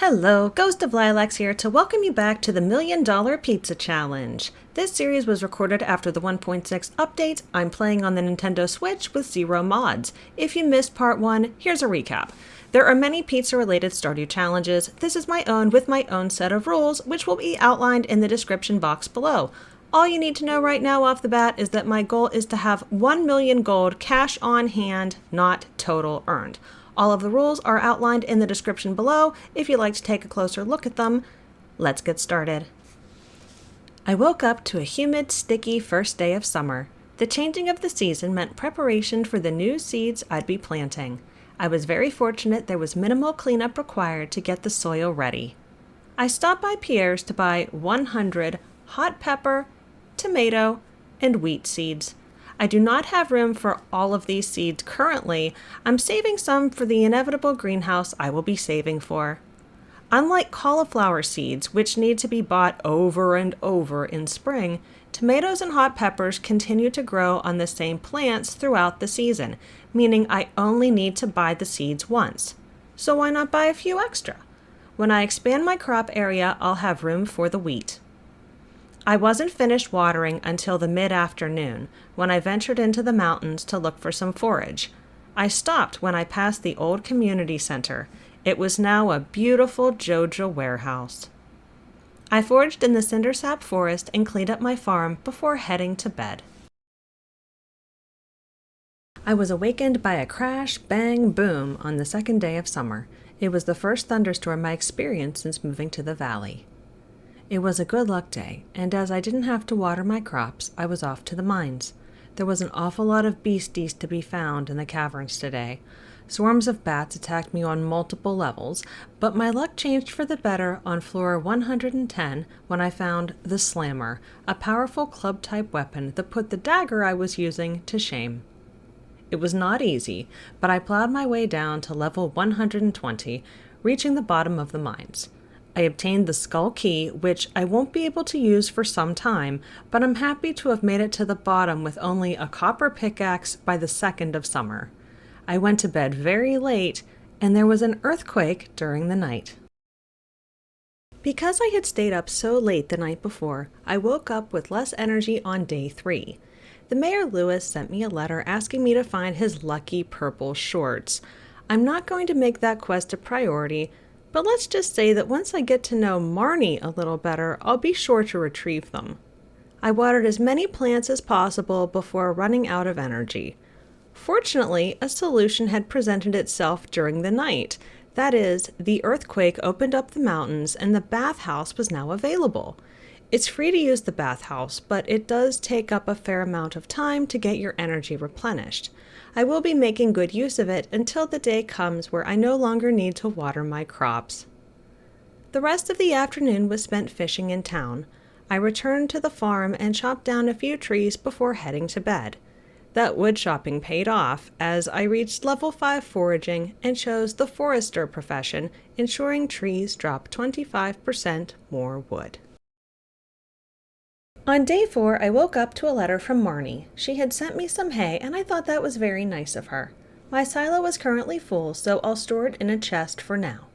Hello, Ghost of Lilacs here to welcome you back to the $1 Million Pizza Challenge. This series was recorded after the 1.6 update. I'm playing on the Nintendo Switch with 0 mods. If you missed part 1, here's a recap. There are many pizza-related Stardew challenges. This is my own with my own set of rules, which will be outlined in the description box below. All you need to know right now off the bat is that my goal is to have 1 million gold cash on hand, not total earned. All of the rules are outlined in the description below if you'd like to take a closer look at them. Let's get started. I woke up to a humid, sticky first day of summer. The changing of the season meant preparation for the new seeds I'd be planting. I was very fortunate there was minimal cleanup required to get the soil ready. I stopped by Pierre's to buy 100 hot pepper, tomato, and wheat seeds. I do not have room for all of these seeds currently. I'm saving some for the inevitable greenhouse I will be saving for. Unlike cauliflower seeds, which need to be bought over and over in spring, tomatoes and hot peppers continue to grow on the same plants throughout the season, meaning I only need to buy the seeds once. So why not buy a few extra? When I expand my crop area, I'll have room for the wheat. I wasn't finished watering until the mid-afternoon, when I ventured into the mountains to look for some forage. I stopped when I passed the old community center. It was now a beautiful Joja warehouse. I foraged in the cindersap forest and cleaned up my farm before heading to bed. I was awakened by a crash, bang, boom on the second day of summer. It was the first thunderstorm I experienced since moving to the valley. It was a good luck day, and as I didn't have to water my crops, I was off to the mines. There was an awful lot of beasties to be found in the caverns today. Swarms of bats attacked me on multiple levels, but my luck changed for the better on floor 110 when I found the Slammer, a powerful club-type weapon that put the dagger I was using to shame. It was not easy, but I plowed my way down to level 120, reaching the bottom of the mines. I obtained the skull key, which I won't be able to use for some time, but I'm happy to have made it to the bottom with only a copper pickaxe by the 2nd of summer. I went to bed very late, and there was an earthquake during the night. Because I had stayed up so late the night before, I woke up with less energy on day 3. The Mayor Lewis sent me a letter asking me to find his lucky purple shorts. I'm not going to make that quest a priority, but let's just say that once I get to know Marnie a little better, I'll be sure to retrieve them. I watered as many plants as possible before running out of energy. Fortunately, a solution had presented itself during the night. That is, the earthquake opened up the mountains and the bathhouse was now available. It's free to use the bathhouse, but it does take up a fair amount of time to get your energy replenished. I will be making good use of it until the day comes where I no longer need to water my crops. The rest of the afternoon was spent fishing in town. I returned to the farm and chopped down a few trees before heading to bed. That wood shopping paid off as I reached level 5 foraging and chose the forester profession, ensuring trees drop 25% more wood. On day 4, I woke up to a letter from Marnie. She had sent me some hay, and I thought that was very nice of her. My silo was currently full, so I'll store it in a chest for now.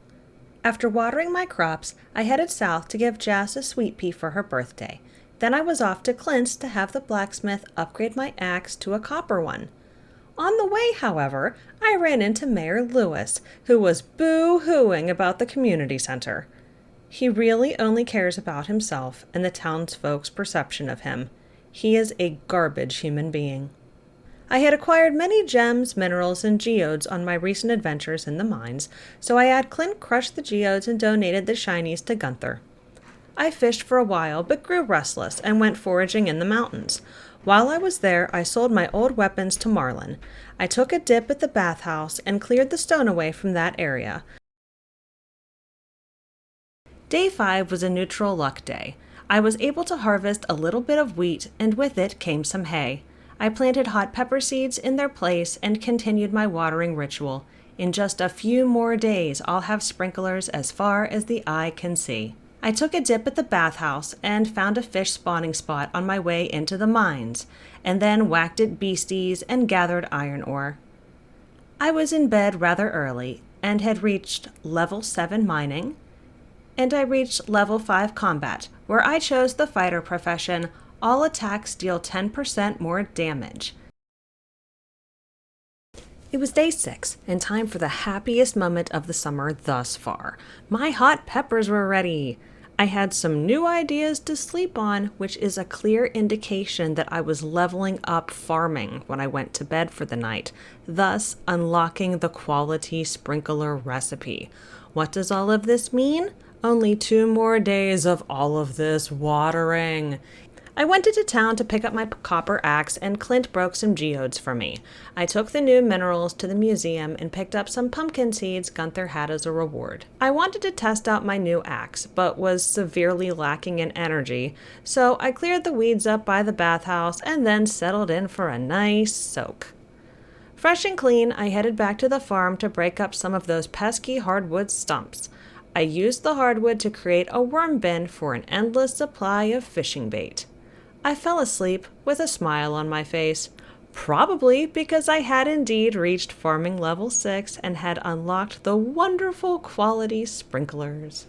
After watering my crops, I headed south to give Jas a sweet pea for her birthday. Then I was off to Clint's to have the blacksmith upgrade my axe to a copper one. On the way, however, I ran into Mayor Lewis, who was boo-hooing about the community center. He really only cares about himself and the townsfolk's perception of him. He is a garbage human being. I had acquired many gems, minerals, and geodes on my recent adventures in the mines, so I had Clint crush the geodes and donated the shinies to Gunther. I fished for a while, but grew restless and went foraging in the mountains. While I was there, I sold my old weapons to Marlin. I took a dip at the bathhouse and cleared the stone away from that area. Day 5 was a neutral luck day. I was able to harvest a little bit of wheat, and with it came some hay. I planted hot pepper seeds in their place and continued my watering ritual. In just a few more days, I'll have sprinklers as far as the eye can see. I took a dip at the bathhouse and found a fish spawning spot on my way into the mines, and then whacked at beasties and gathered iron ore. I was in bed rather early and had reached level 7 mining, and I reached level 5 combat, where I chose the fighter profession. All attacks deal 10% more damage. It was day 6, and time for the happiest moment of the summer thus far. My hot peppers were ready. I had some new ideas to sleep on, which is a clear indication that I was leveling up farming when I went to bed for the night, thus unlocking the quality sprinkler recipe. What does all of this mean? Only 2 more days of all of this watering. I went into town to pick up my copper axe, and Clint broke some geodes for me. I took the new minerals to the museum and picked up some pumpkin seeds Gunther had as a reward. I wanted to test out my new axe, but was severely lacking in energy, so I cleared the weeds up by the bathhouse and then settled in for a nice soak. Fresh and clean, I headed back to the farm to break up some of those pesky hardwood stumps. I used the hardwood to create a worm bin for an endless supply of fishing bait. I fell asleep with a smile on my face, probably because I had indeed reached farming level 6 and had unlocked the wonderful quality sprinklers.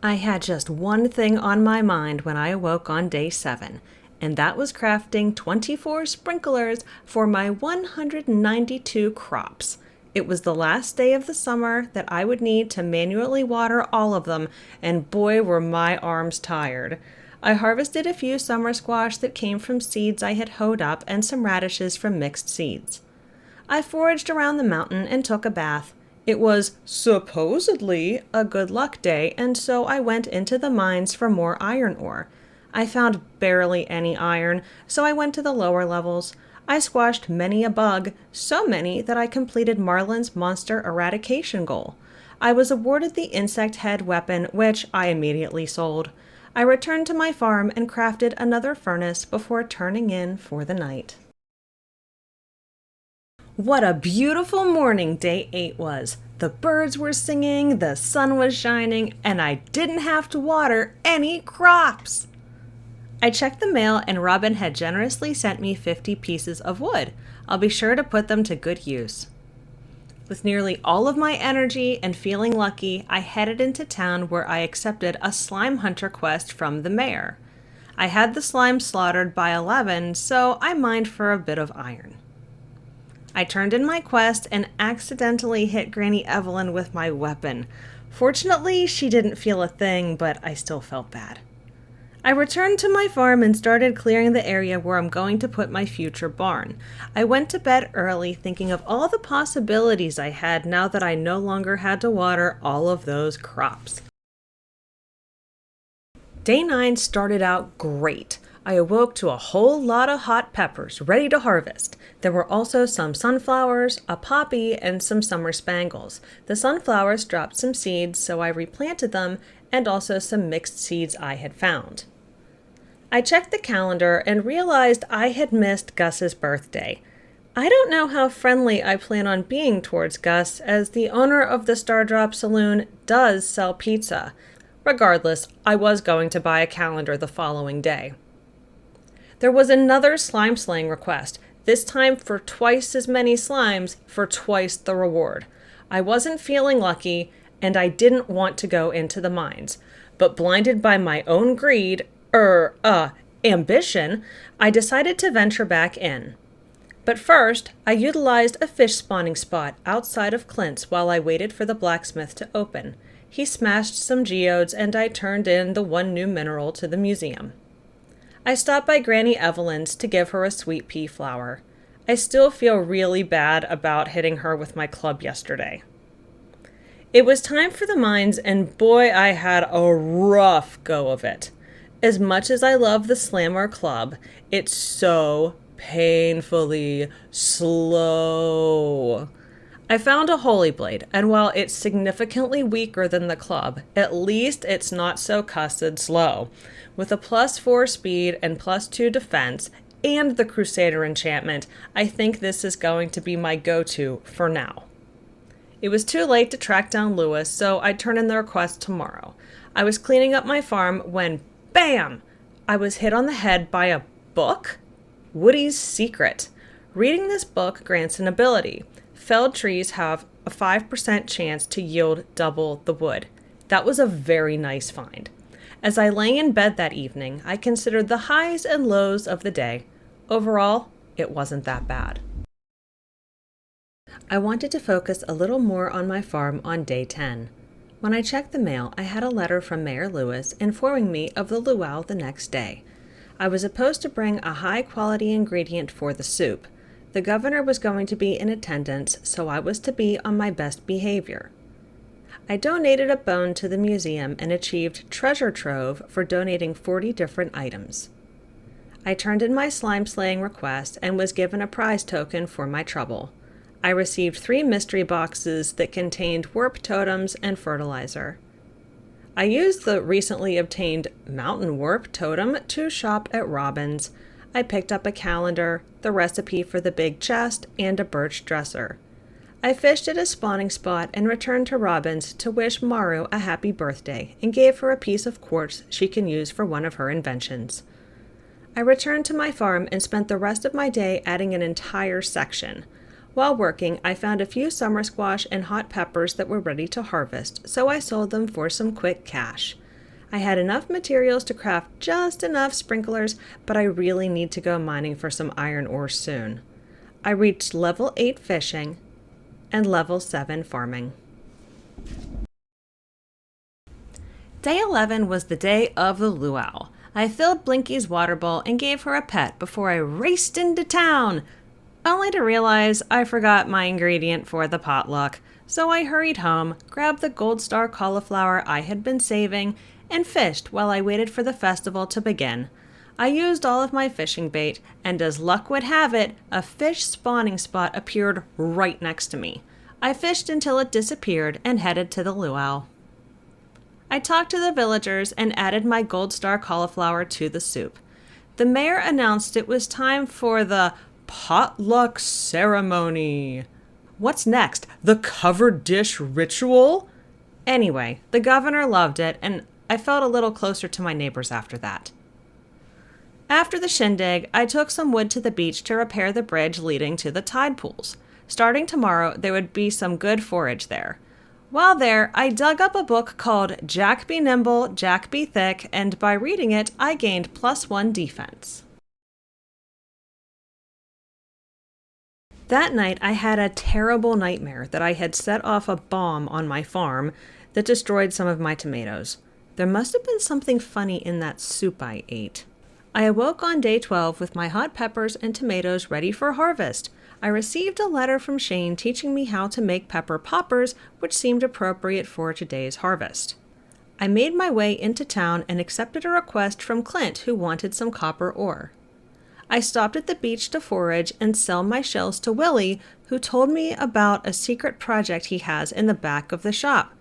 I had just one thing on my mind when I awoke on day 7, and that was crafting 24 sprinklers for my 192 crops. It was the last day of the summer that I would need to manually water all of them, and boy were my arms tired. I harvested a few summer squash that came from seeds I had hoed up and some radishes from mixed seeds. I foraged around the mountain and took a bath. It was supposedly a good luck day, and so I went into the mines for more iron ore. I found barely any iron, so I went to the lower levels. I squashed many a bug, so many that I completed Marlin's monster eradication goal. I was awarded the insect head weapon, which I immediately sold. I returned to my farm and crafted another furnace before turning in for the night. What a beautiful morning day 8 was. The birds were singing, the sun was shining, and I didn't have to water any crops. I checked the mail, and Robin had generously sent me 50 pieces of wood. I'll be sure to put them to good use. With nearly all of my energy and feeling lucky, I headed into town where I accepted a slime hunter quest from the mayor. I had the slime slaughtered by 11, so I mined for a bit of iron. I turned in my quest and accidentally hit Granny Evelyn with my weapon. Fortunately, she didn't feel a thing, but I still felt bad. I returned to my farm and started clearing the area where I'm going to put my future barn. I went to bed early thinking of all the possibilities I had now that I no longer had to water all of those crops. Day 9 started out great. I awoke to a whole lot of hot peppers ready to harvest. There were also some sunflowers, a poppy, and some summer spangles. The sunflowers dropped some seeds, so I replanted them, and also some mixed seeds I had found. I checked the calendar and realized I had missed Gus's birthday. I don't know how friendly I plan on being towards Gus, as the owner of the Stardrop Saloon does sell pizza. Regardless, I was going to buy a calendar the following day. There was another slime slaying request, this time for twice as many slimes for twice the reward. I wasn't feeling lucky, and I didn't want to go into the mines, but blinded by my own greed, ambition, I decided to venture back in. But first, I utilized a fish spawning spot outside of Clint's while I waited for the blacksmith to open. He smashed some geodes, and I turned in the one new mineral to the museum. I stopped by Granny Evelyn's to give her a sweet pea flower. I still feel really bad about hitting her with my club yesterday. It was time for the mines, and boy, I had a rough go of it. As much as I love the Slammer Club, it's so painfully slow. I found a Holy Blade, and while it's significantly weaker than the club, at least it's not so cussed slow. With a +4 speed and +2 defense, and the Crusader enchantment, I think this is going to be my go-to for now. It was too late to track down Lewis, so I'd turn in the request tomorrow. I was cleaning up my farm when, bam! I was hit on the head by a book? Woody's Secret. Reading this book grants an ability. Felled trees have a 5% chance to yield double the wood. That was a very nice find. As I lay in bed that evening, I considered the highs and lows of the day. Overall, it wasn't that bad. I wanted to focus a little more on my farm on day 10. When I checked the mail, I had a letter from Mayor Lewis informing me of the luau the next day. I was supposed to bring a high-quality ingredient for the soup. The governor was going to be in attendance, so I was to be on my best behavior. I donated a bone to the museum and achieved treasure trove for donating 40 different items. I turned in my slime slaying request and was given a prize token for my trouble. I received 3 mystery boxes that contained warp totems and fertilizer. I used the recently obtained mountain warp totem to shop at Robin's. I picked up a calendar, the recipe for the big chest, and a birch dresser. I fished at a spawning spot and returned to Robin's to wish Maru a happy birthday and gave her a piece of quartz she can use for one of her inventions. I returned to my farm and spent the rest of my day adding an entire section. While working, I found a few summer squash and hot peppers that were ready to harvest, so I sold them for some quick cash. I had enough materials to craft just enough sprinklers, but I really need to go mining for some iron ore soon. I reached level 8 fishing and level 7 farming. Day 11 was the day of the luau. I filled Blinky's water bowl and gave her a pet before I raced into town, only to realize I forgot my ingredient for the potluck. So I hurried home, grabbed the Gold Star cauliflower I had been saving, and fished while I waited for the festival to begin. I used all of my fishing bait, and as luck would have it, a fish spawning spot appeared right next to me. I fished until it disappeared and headed to the luau. I talked to the villagers and added my Gold Star cauliflower to the soup. The mayor announced it was time for the potluck ceremony. What's next? The covered dish ritual? Anyway, the governor loved it, and I felt a little closer to my neighbors after that. After the shindig, I took some wood to the beach to repair the bridge leading to the tide pools. Starting tomorrow, there would be some good forage there. While there, I dug up a book called Jack Be Nimble, Jack Be Thick, and by reading it, I gained +1 defense. That night, I had a terrible nightmare that I had set off a bomb on my farm that destroyed some of my tomatoes. There must have been something funny in that soup I ate. I awoke on day 12 with my hot peppers and tomatoes ready for harvest. I received a letter from Shane teaching me how to make pepper poppers, which seemed appropriate for today's harvest. I made my way into town and accepted a request from Clint, who wanted some copper ore. I stopped at the beach to forage and sell my shells to Willie, who told me about a secret project he has in the back of the shop.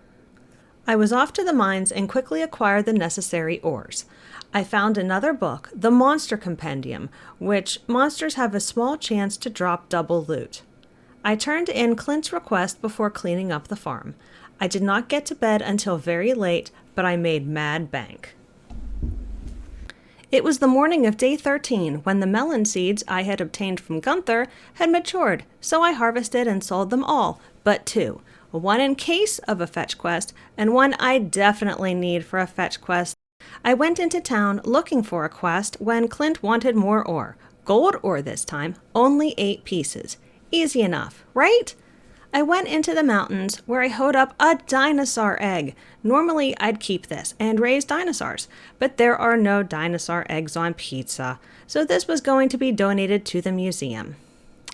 I was off to the mines and quickly acquired the necessary ores. I found another book, the Monster Compendium, which monsters have a small chance to drop double loot. I turned in Clint's request before cleaning up the farm. I did not get to bed until very late, but I made mad bank. It was the morning of day 13 when the melon seeds I had obtained from Gunther had matured, so I harvested and sold them all, but 2. One in case of a fetch quest, and one I definitely need for a fetch quest. I went into town looking for a quest when Clint wanted more ore. Gold ore this time, only 8 pieces. Easy enough, right? I went into the mountains where I hoed up a dinosaur egg. Normally I'd keep this and raise dinosaurs, but there are no dinosaur eggs on pizza, so this was going to be donated to the museum.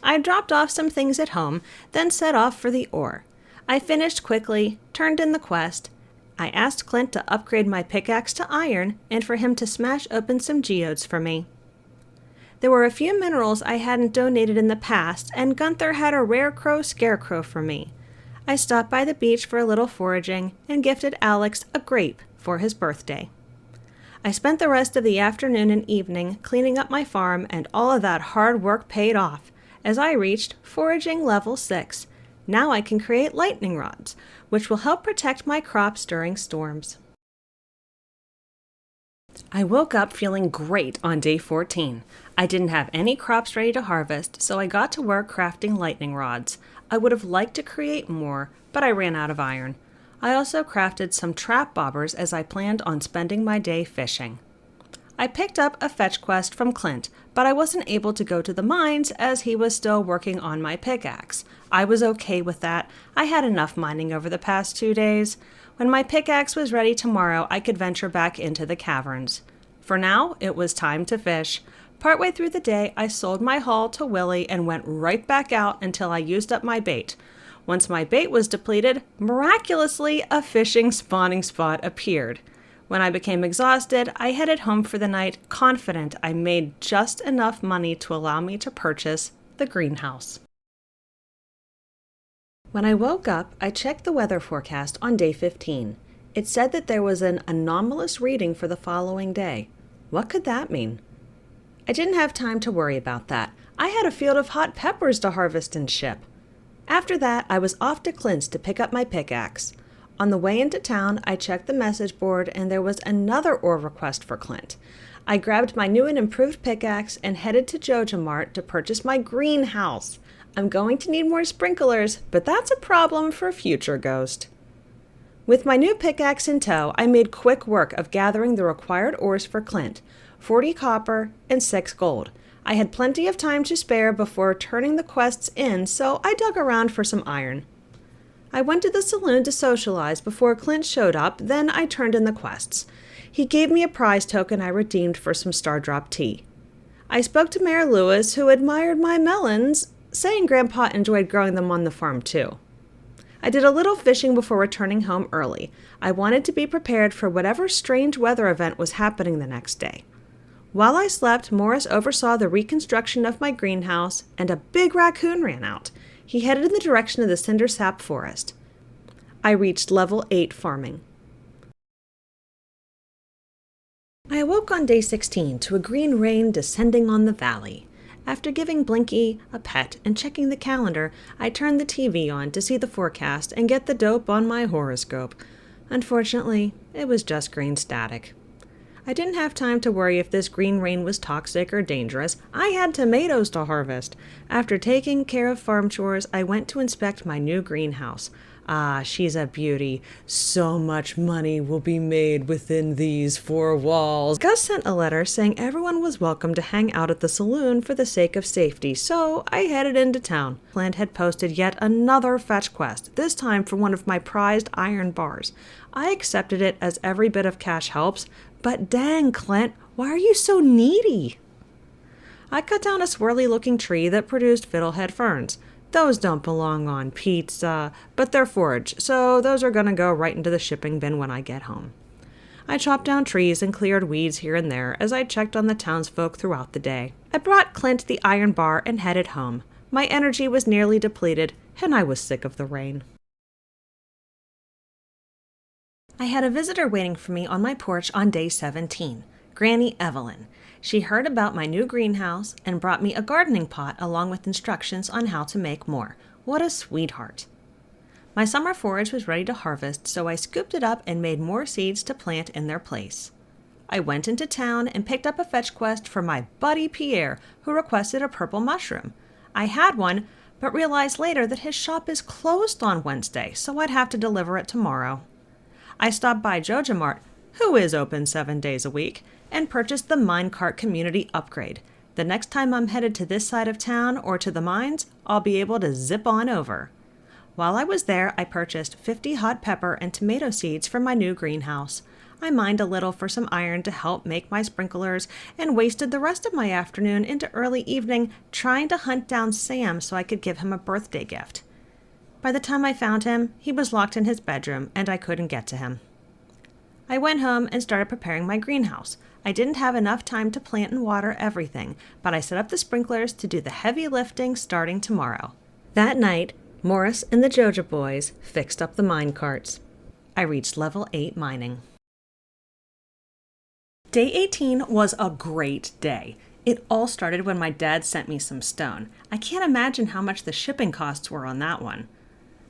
I dropped off some things at home, then set off for the ore. I finished quickly, turned in the quest. I asked Clint to upgrade my pickaxe to iron and for him to smash open some geodes for me. There were a few minerals I hadn't donated in the past, and Gunther had a rare crow scarecrow for me. I stopped by the beach for a little foraging and gifted Alex a grape for his birthday. I spent the rest of the afternoon and evening cleaning up my farm, and all of that hard work paid off as I reached foraging level 6. Now I can create lightning rods, which will help protect my crops during storms. I woke up feeling great on day 14. I didn't have any crops ready to harvest, so I got to work crafting lightning rods. I would have liked to create more, but I ran out of iron. I also crafted some trap bobbers as I planned on spending my day fishing. I picked up a fetch quest from Clint, but I wasn't able to go to the mines as he was still working on my pickaxe. I was okay with that. I had enough mining over the past 2 days. When my pickaxe was ready tomorrow, I could venture back into the caverns. For now, it was time to fish. Partway through the day, I sold my haul to Willie and went right back out until I used up my bait. Once my bait was depleted, miraculously, a fishing spawning spot appeared. When I became exhausted, I headed home for the night, confident I made just enough money to allow me to purchase the greenhouse. When I woke up, I checked the weather forecast on day 15. It said that there was an anomalous reading for the following day. What could that mean? I didn't have time to worry about that. I had a field of hot peppers to harvest and ship. After that, I was off to Clint's to pick up my pickaxe. On the way into town, I checked the message board and there was another ore request for Clint. I grabbed my new and improved pickaxe and headed to Joja Mart to purchase my greenhouse. I'm going to need more sprinklers, but that's a problem for future Ghost. With my new pickaxe in tow, I made quick work of gathering the required ores for Clint, 40 copper and 6 gold. I had plenty of time to spare before turning the quests in, so I dug around for some iron. I went to the saloon to socialize before Clint showed up, then I turned in the quests. He gave me a prize token I redeemed for some Stardrop tea. I spoke to Mayor Lewis, who admired my melons, saying Grandpa enjoyed growing them on the farm too. I did a little fishing before returning home early. I wanted to be prepared for whatever strange weather event was happening the next day. While I slept, Morris oversaw the reconstruction of my greenhouse, and a big raccoon ran out. He headed in the direction of the cinder sap forest. I reached level 8 farming. I awoke on day 16 to a green rain descending on the valley. After giving Blinky a pet and checking the calendar, I turned the TV on to see the forecast and get the dope on my horoscope. Unfortunately, it was just green static. I didn't have time to worry if this green rain was toxic or dangerous. I had tomatoes to harvest. After taking care of farm chores, I went to inspect my new greenhouse. Ah, she's a beauty. So much money will be made within these 4 walls. Gus sent a letter saying everyone was welcome to hang out at the saloon for the sake of safety, so I headed into town. Clint had posted yet another fetch quest, this time for one of my prized iron bars. I accepted it as every bit of cash helps, but dang, Clint, why are you so needy? I cut down a swirly-looking tree that produced fiddlehead ferns. Those don't belong on pizza, but they're forage, so those are going to go right into the shipping bin when I get home. I chopped down trees and cleared weeds here and there as I checked on the townsfolk throughout the day. I brought Clint the iron bar and headed home. My energy was nearly depleted, and I was sick of the rain. I had a visitor waiting for me on my porch on day 17, Granny Evelyn. She heard about my new greenhouse and brought me a gardening pot along with instructions on how to make more. What a sweetheart. My summer forage was ready to harvest, so I scooped it up and made more seeds to plant in their place. I went into town and picked up a fetch quest for my buddy Pierre, who requested a purple mushroom. I had one, but realized later that his shop is closed on Wednesday, so I'd have to deliver it tomorrow. I stopped by Joja Mart, who is open 7 days a week, and purchased the minecart community upgrade. The next time I'm headed to this side of town or to the mines, I'll be able to zip on over. While I was there, I purchased 50 hot pepper and tomato seeds for my new greenhouse. I mined a little for some iron to help make my sprinklers and wasted the rest of my afternoon into early evening trying to hunt down Sam so I could give him a birthday gift. By the time I found him, he was locked in his bedroom and I couldn't get to him. I went home and started preparing my greenhouse. I didn't have enough time to plant and water everything, but I set up the sprinklers to do the heavy lifting starting tomorrow. That night, Morris and the Joja boys fixed up the mine carts. I reached level 8 mining. Day 18 was a great day. It all started when my dad sent me some stone. I can't imagine how much the shipping costs were on that one.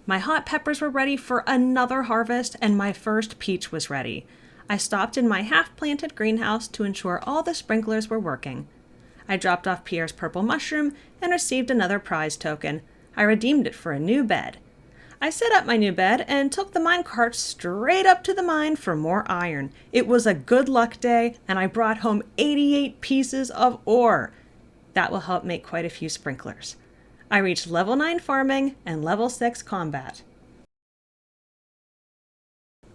My hot peppers were ready for another harvest, and my first peach was ready. I stopped in my half-planted greenhouse to ensure all the sprinklers were working. I dropped off Pierre's purple mushroom and received another prize token. I redeemed it for a new bed. I set up my new bed and took the minecart straight up to the mine for more iron. It was a good luck day, and I brought home 88 pieces of ore. That will help make quite a few sprinklers. I reached level 9 farming and level 6 combat.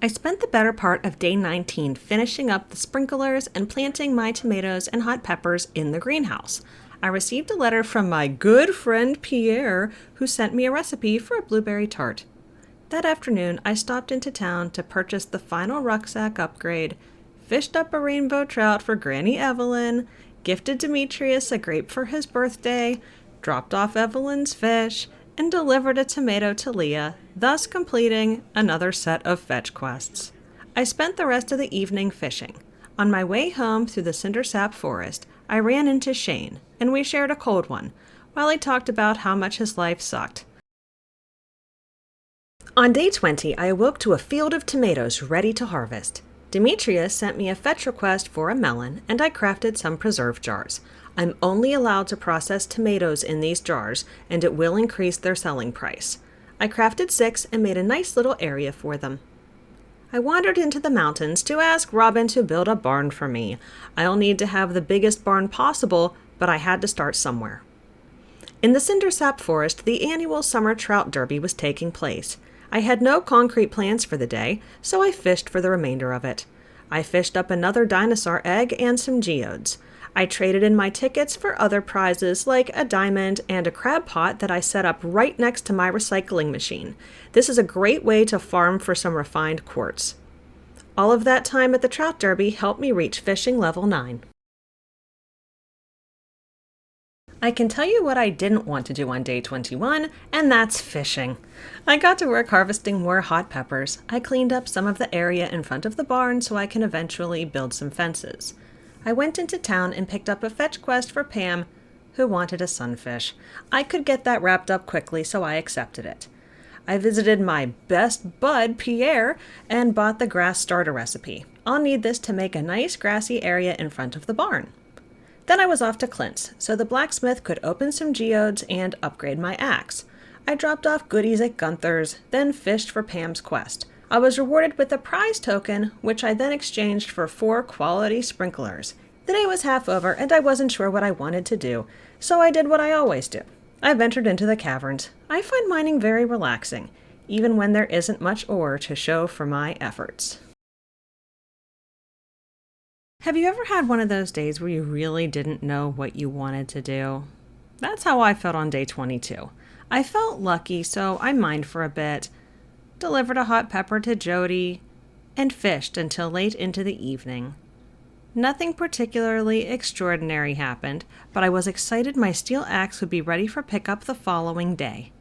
I spent the better part of day 19 finishing up the sprinklers and planting my tomatoes and hot peppers in the greenhouse. I received a letter from my good friend Pierre, who sent me a recipe for a blueberry tart. That afternoon, I stopped into town to purchase the final rucksack upgrade, fished up a rainbow trout for Granny Evelyn, gifted Demetrius a grape for his birthday, dropped off Evelyn's fish, and delivered a tomato to Leah, thus completing another set of fetch quests. I spent the rest of the evening fishing. On my way home through the cindersap forest, I ran into Shane, and we shared a cold one, while he talked about how much his life sucked. On day 20, I awoke to a field of tomatoes ready to harvest. Demetrius sent me a fetch request for a melon, and I crafted some preserve jars. I'm only allowed to process tomatoes in these jars, and it will increase their selling price. I crafted 6 and made a nice little area for them. I wandered into the mountains to ask Robin to build a barn for me. I'll need to have the biggest barn possible, but I had to start somewhere. In the cindersap forest, the annual summer trout derby was taking place. I had no concrete plans for the day, so I fished for the remainder of it. I fished up another dinosaur egg and some geodes. I traded in my tickets for other prizes like a diamond and a crab pot that I set up right next to my recycling machine. This is a great way to farm for some refined quartz. All of that time at the trout derby helped me reach fishing level 9. I can tell you what I didn't want to do on day 21, and that's fishing. I got to work harvesting more hot peppers. I cleaned up some of the area in front of the barn so I can eventually build some fences. I went into town and picked up a fetch quest for Pam, who wanted a sunfish. I could get that wrapped up quickly, so I accepted it. I visited my best bud, Pierre, and bought the grass starter recipe. I'll need this to make a nice grassy area in front of the barn. Then I was off to Clint's, so the blacksmith could open some geodes and upgrade my axe. I dropped off goodies at Gunther's, then fished for Pam's quest. I was rewarded with a prize token, which I then exchanged for 4 quality sprinklers. The day was half over, and I wasn't sure what I wanted to do, so I did what I always do. I ventured into the caverns. I find mining very relaxing, even when there isn't much ore to show for my efforts. Have you ever had one of those days where you really didn't know what you wanted to do? That's how I felt on day 22. I felt lucky, so I mined for a bit, delivered a hot pepper to Jody, and fished until late into the evening. Nothing particularly extraordinary happened, but I was excited my steel axe would be ready for pickup the following day.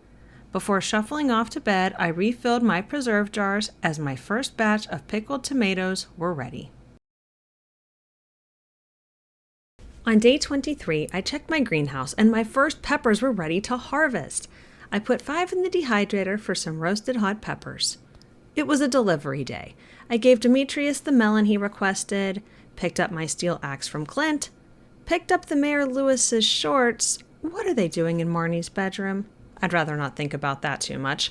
Before shuffling off to bed, I refilled my preserve jars as my first batch of pickled tomatoes were ready. On day 23, I checked my greenhouse and my first peppers were ready to harvest. I put 5 in the dehydrator for some roasted hot peppers. It was a delivery day. I gave Demetrius the melon he requested, picked up my steel axe from Clint, picked up the Mayor Lewis's shorts. What are they doing in Marnie's bedroom? I'd rather not think about that too much.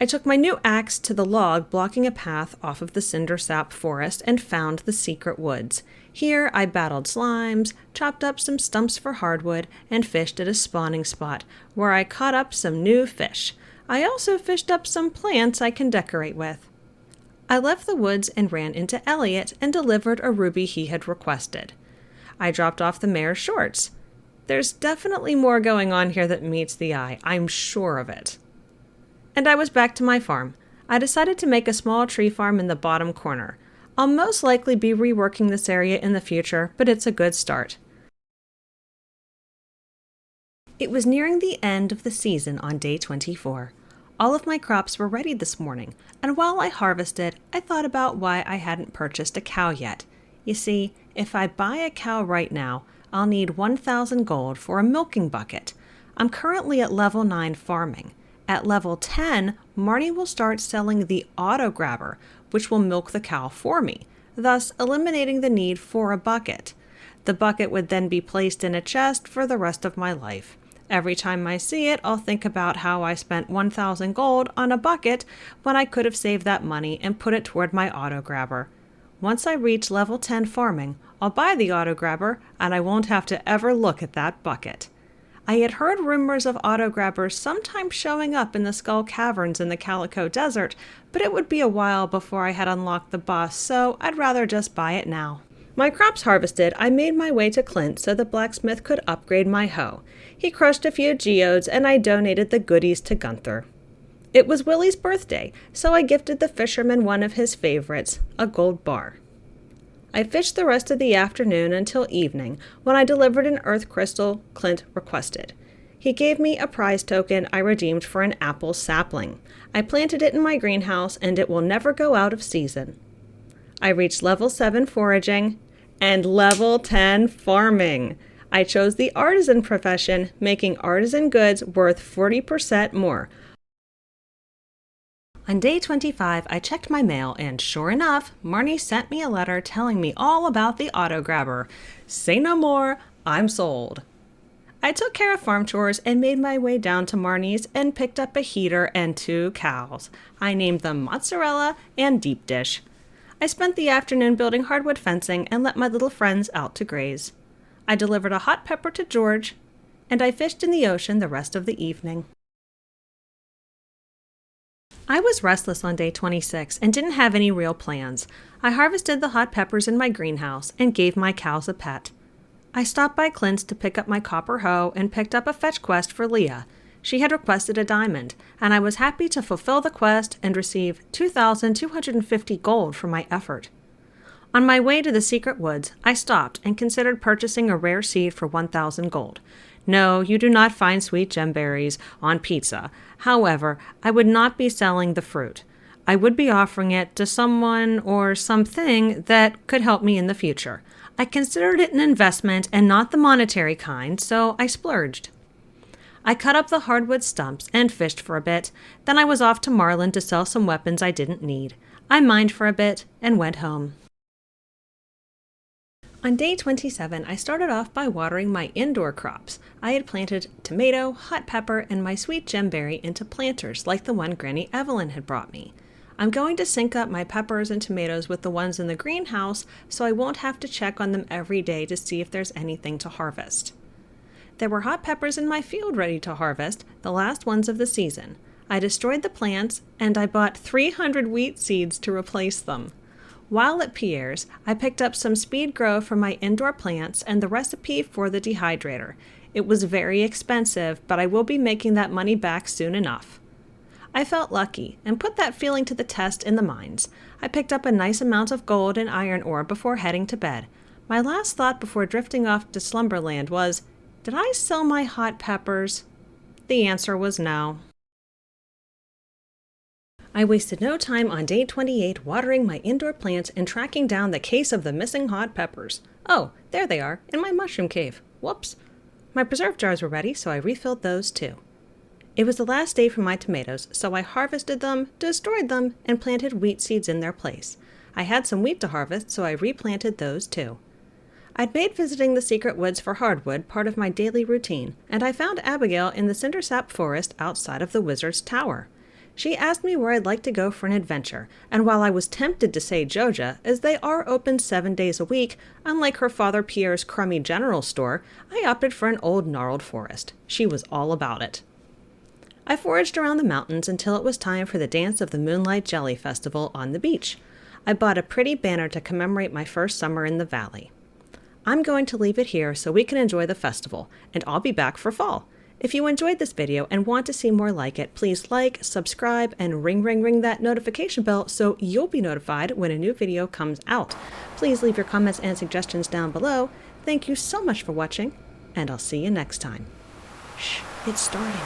I took my new axe to the log blocking a path off of the cindersap forest and found the secret woods. Here I battled slimes, chopped up some stumps for hardwood, and fished at a spawning spot, where I caught up some new fish. I also fished up some plants I can decorate with. I left the woods and ran into Elliot and delivered a ruby he had requested. I dropped off the mayor's shorts. There's definitely more going on here that meets the eye, I'm sure of it. And I was back to my farm. I decided to make a small tree farm in the bottom corner. I'll most likely be reworking this area in the future, but it's a good start. It was nearing the end of the season on day 24. All of my crops were ready this morning, and while I harvested, I thought about why I hadn't purchased a cow yet. You see, if I buy a cow right now, I'll need 1,000 gold for a milking bucket. I'm currently at level 9 farming. At level 10, Marnie will start selling the auto grabber, which will milk the cow for me. thus eliminating the need for a bucket. The bucket would then be placed in a chest for the rest of my life. Every time I see it, I'll think about how I spent 1,000 gold on a bucket when I could have saved that money and put it toward my auto grabber. Once I reach level 10 farming, I'll buy the auto grabber and I won't have to ever look at that bucket. I had heard rumors of auto grabbers sometimes showing up in the Skull Caverns in the Calico Desert, but it would be a while before I had unlocked the boss, so I'd rather just buy it now. My crops harvested, I made my way to Clint so the blacksmith could upgrade my hoe. He crushed a few geodes and I donated the goodies to Gunther. It was Willie's birthday, so I gifted the fisherman one of his favorites, a gold bar. I fished the rest of the afternoon until evening, when I delivered an earth crystal Clint requested. He gave me a prize token I redeemed for an apple sapling. I planted it in my greenhouse and it will never go out of season. I reached level 7 foraging and level 10 farming. I chose the artisan profession, making artisan goods worth 40% more. On day 25, I checked my mail, and sure enough, Marnie sent me a letter telling me all about the auto grabber. Say no more, I'm sold. I took care of farm chores and made my way down to Marnie's and picked up a heater and 2 cows. I named them Mozzarella and Deep Dish. I spent the afternoon building hardwood fencing and let my little friends out to graze. I delivered a hot pepper to George, and I fished in the ocean the rest of the evening. I was restless on day 26 and didn't have any real plans. I harvested the hot peppers in my greenhouse and gave my cows a pet. I stopped by Clint's to pick up my copper hoe and picked up a fetch quest for Leah. She had requested a diamond, and I was happy to fulfill the quest and receive 2,250 gold for my effort. On my way to the secret woods, I stopped and considered purchasing a rare seed for 1,000 gold. No, you do not find sweet gemberries on pizza. However, I would not be selling the fruit. I would be offering it to someone or something that could help me in the future. I considered it an investment and not the monetary kind, so I splurged. I cut up the hardwood stumps and fished for a bit. Then I was off to Marlin to sell some weapons I didn't need. I mined for a bit and went home. On day 27, I started off by watering my indoor crops. I had planted tomato, hot pepper, and my sweet gemberry into planters like the one Granny Evelyn had brought me. I'm going to sync up my peppers and tomatoes with the ones in the greenhouse so I won't have to check on them every day to see if there's anything to harvest. There were hot peppers in my field ready to harvest, the last ones of the season. I destroyed the plants, and I bought 300 wheat seeds to replace them. While at Pierre's, I picked up some speed grow for my indoor plants and the recipe for the dehydrator. It was very expensive, but I will be making that money back soon enough. I felt lucky and put that feeling to the test in the mines. I picked up a nice amount of gold and iron ore before heading to bed. My last thought before drifting off to slumberland was, did I sell my hot peppers? The answer was no. I wasted no time on day 28 watering my indoor plants and tracking down the case of the missing hot peppers. Oh, there they are, in my mushroom cave. Whoops. My preserve jars were ready, so I refilled those too. It was the last day for my tomatoes, so I harvested them, destroyed them, and planted wheat seeds in their place. I had some wheat to harvest, so I replanted those too. I'd made visiting the secret woods for hardwood part of my daily routine, and I found Abigail in the cindersap forest outside of the wizard's tower. She asked me where I'd like to go for an adventure, and while I was tempted to say Joja, as they are open 7 days a week, unlike her father Pierre's crummy general store, I opted for an old gnarled forest. She was all about it. I foraged around the mountains until it was time for the Dance of the Moonlight Jelly Festival on the beach. I bought a pretty banner to commemorate my first summer in the valley. I'm going to leave it here so we can enjoy the festival, and I'll be back for fall. If you enjoyed this video and want to see more like it, please like, subscribe, and ring that notification bell so you'll be notified when a new video comes out. Please leave your comments and suggestions down below. Thank you so much for watching, and I'll see you next time. Shh, it's starting.